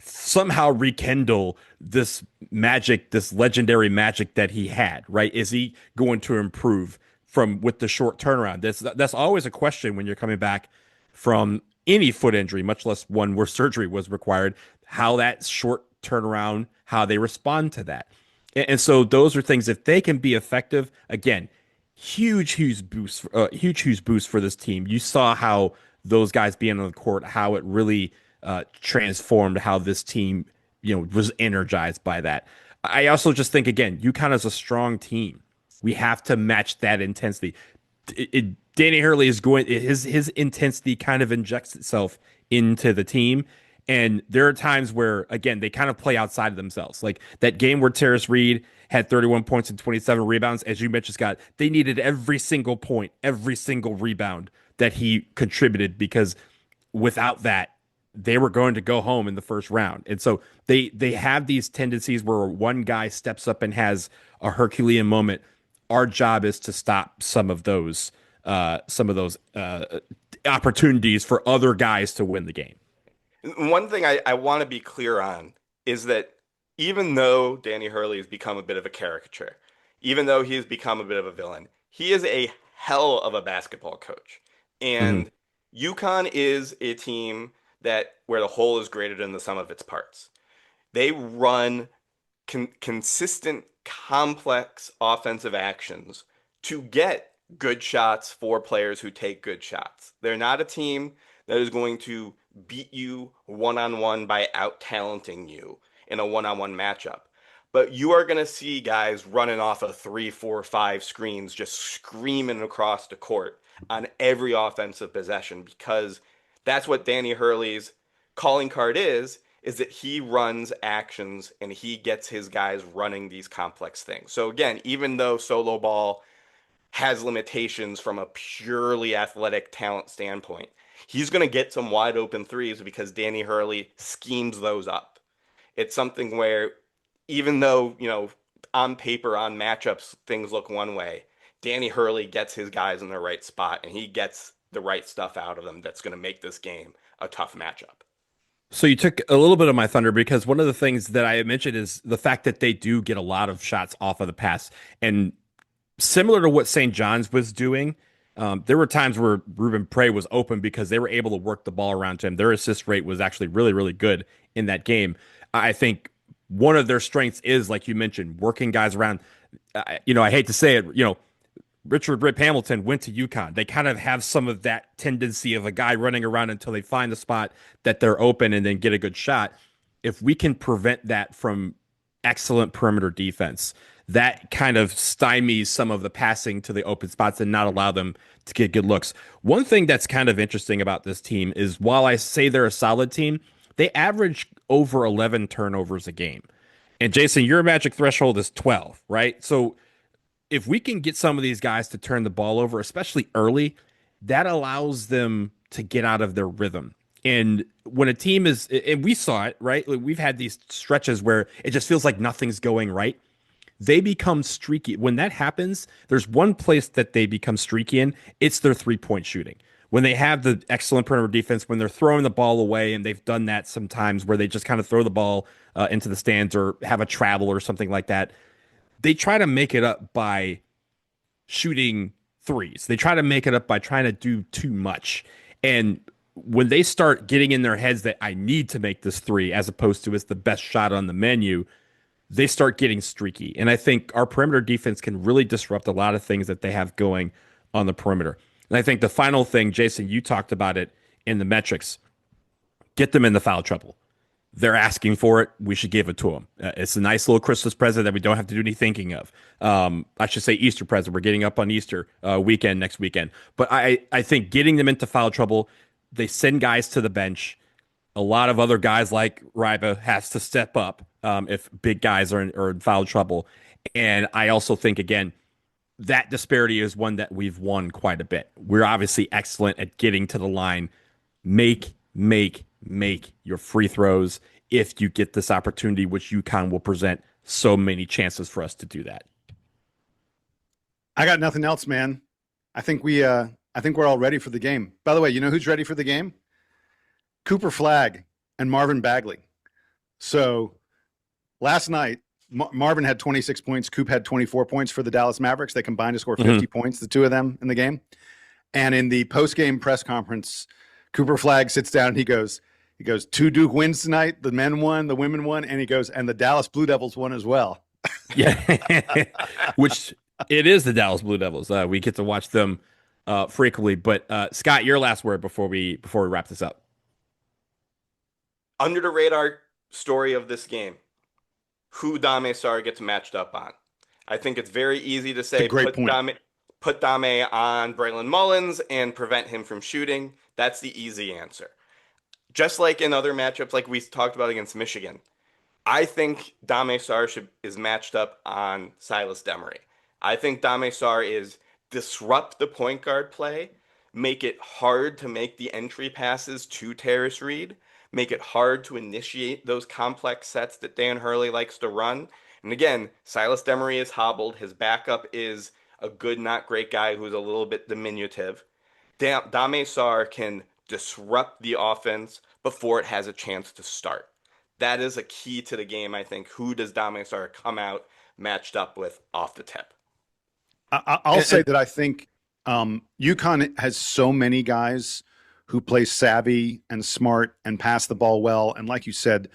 somehow rekindle this magic, this legendary magic that he had, right? Is he going to improve with the short turnaround? That's always a question when you're coming back from any foot injury, much less one where surgery was required, how that short turnaround, how they respond to that. And so those are things, if they can be effective, again, huge boost for this team. You saw how those guys being on the court, how it really transformed how this team, was energized by that. I also just think, again, UConn is a strong team. We have to match that intensity. Danny Hurley is his intensity kind of injects itself into the team. And there are times where, again, they kind of play outside of themselves. Like that game where Tarris Reed had 31 points and 27 rebounds. As you mentioned, Scott, they needed every single point, every single rebound that he contributed, because without that, they were going to go home in the first round. And so they have these tendencies where one guy steps up and has a Herculean moment. Our job is to stop some of those opportunities for other guys to win the game. One thing I want to be clear on is that even though Danny Hurley has become a bit of a caricature, even though he has become a bit of a villain, he is a hell of a basketball coach. And UConn is a team that where the whole is greater than the sum of its parts. They run consistent, complex offensive actions to get good shots for players who take good shots. They're not a team that is going to beat you one-on-one by out-talenting you in a one-on-one matchup. But you are going to see guys running off of 3, 4, 5 screens, just screaming across the court on every offensive possession, because that's what Danny Hurley's calling card is that he runs actions and he gets his guys running these complex things. So again, even though solo ball has limitations from a purely athletic talent standpoint, he's going to get some wide open threes because Danny Hurley schemes those up. It's something where even though, on paper, on matchups, things look one way, Danny Hurley gets his guys in the right spot and he gets the right stuff out of them that's going to make this game a tough matchup. So you took a little bit of my thunder, because one of the things that I mentioned is the fact that they do get a lot of shots off of the pass. And similar to what St. John's was doing, there were times where Ruben Prey was open because they were able to work the ball around him. Their assist rate was actually really, really good in that game. I think one of their strengths is, like you mentioned, working guys around. I hate to say it, Richard Rip Hamilton went to UConn. They kind of have some of that tendency of a guy running around until they find the spot that they're open and then get a good shot. If we can prevent that from excellent perimeter defense, that kind of stymies some of the passing to the open spots and not allow them to get good looks. One thing that's kind of interesting about this team is, while I say they're a solid team, they average over 11 turnovers a game. And Jason, your magic threshold is 12, right? So if we can get some of these guys to turn the ball over, especially early, that allows them to get out of their rhythm. And when a team is, and we saw it, right? We've had these stretches where it just feels like nothing's going right. They become streaky. When that happens, there's one place that they become streaky in. It's their three-point shooting. When they have the excellent perimeter defense, when they're throwing the ball away, and they've done that sometimes where they just kind of throw the ball into the stands or have a travel or something like that, they try to make it up by shooting threes. They try to make it up by trying to do too much. And when they start getting in their heads that I need to make this three as opposed to it's the best shot on the menu, they start getting streaky. And I think our perimeter defense can really disrupt a lot of things that they have going on the perimeter. And I think the final thing, Jason, you talked about it in the metrics, get them in the foul trouble. They're asking for it. We should give it to them. It's a nice little Christmas present that we don't have to do any thinking of. I should say Easter present. We're getting up on Easter weekend next weekend. But I think getting them into foul trouble, they send guys to the bench. A lot of other guys like Ryba has to step up if big guys are in foul trouble. And I also think, again, that disparity is one that we've won quite a bit. We're obviously excellent at getting to the line. Make your free throws if you get this opportunity, which UConn will present so many chances for us to do that. I got nothing else, man. I think we're all ready for the game. By the way, you know who's ready for the game? Cooper Flagg and Marvin Bagley. So last night, Marvin had 26 points. Coop had 24 points for the Dallas Mavericks. They combined to score 50 points, the two of them in the game. And in the post-game press conference, Cooper Flagg sits down and he goes, 2 Duke wins tonight. The men won, the women won. And he goes, and the Dallas Blue Devils won as well. Yeah, which it is the Dallas Blue Devils. We get to watch them frequently. But Scott, your last word before we wrap this up. Under the radar story of this game, who Dame Sarr gets matched up on. I think it's very easy to say put Dame on Braylon Mullins and prevent him from shooting. That's the easy answer. Just like in other matchups, like we talked about against Michigan, I think Dame Sarr is matched up on Silas Demery. I think Dame Sarr is disrupt the point guard play, make it hard to make the entry passes to Tarris Reed, make it hard to initiate those complex sets that Dan Hurley likes to run. And again, Silas Demery is hobbled. His backup is a good, not great guy who's a little bit diminutive. Dame Sarr can disrupt the offense before it has a chance to start. That is a key to the game, I think. Who does Dame Sarr come out matched up with off the tip? I'll say that I think UConn has so many guys who plays savvy and smart and pass the ball well. And like you said,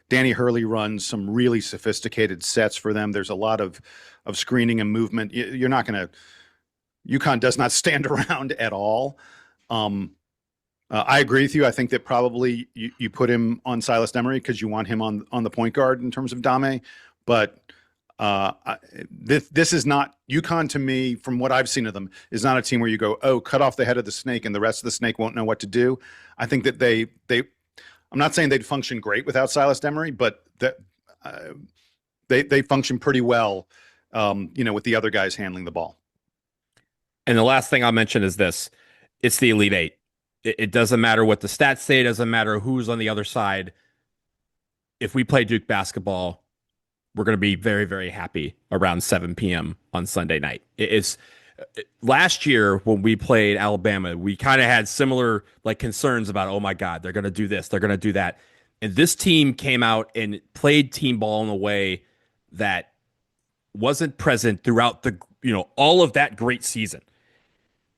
Danny Hurley runs some really sophisticated sets for them. There's a lot of screening and movement. You're not going to – UConn does not stand around at all. I agree with you. I think that probably you put him on Silas Demery because you want him on the point guard in terms of Dame. But this is not – UConn to me, from what I've seen of them, is not a team where you go, oh, cut off the head of the snake and the rest of the snake won't know what to do. I think that they I'm not saying they'd function great without Silas Demery, but that they function pretty well, with the other guys handling the ball. And the last thing I'll mention is this. It's the Elite Eight. It doesn't matter what the stats say. It doesn't matter who's on the other side. If we play Duke basketball, we're going to be very, very happy around 7 p.m. on Sunday night. Last year when we played Alabama, we kind of had similar concerns about, oh my God, they're going to do this, they're going to do that. And this team came out and played team ball in a way that wasn't present throughout all of that great season.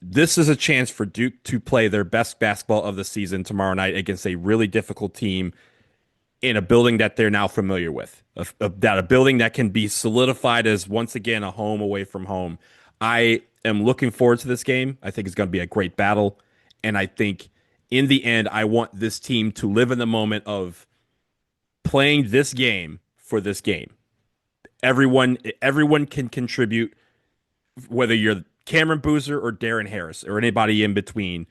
This is a chance for Duke to play their best basketball of the season tomorrow night against a really difficult team in a building that they're now familiar with, a building that can be solidified as, once again, a home away from home. I am looking forward to this game. I think it's going to be a great battle. And I think in the end, I want this team to live in the moment of playing this game for this game. Everyone can contribute, whether you're Cameron Boozer or Darren Harris or anybody in between.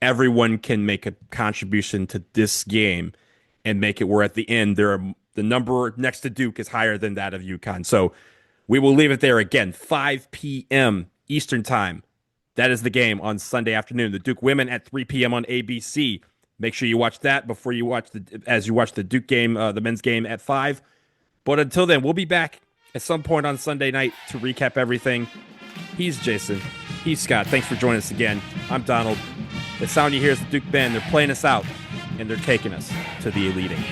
Everyone can make a contribution to this game and make it where at the end the number next to Duke is higher than that of UConn. So we will leave it there. Again, 5 p.m. Eastern time. That is the game on Sunday afternoon. The Duke women at 3 p.m. on ABC. Make sure you watch that before you watch the Duke game, the men's game at 5. But until then, we'll be back at some point on Sunday night to recap everything. He's Jason. He's Scott. Thanks for joining us again. I'm Donald. The sound you hear is the Duke band. They're playing us out, and they're taking us to the Elite Eight.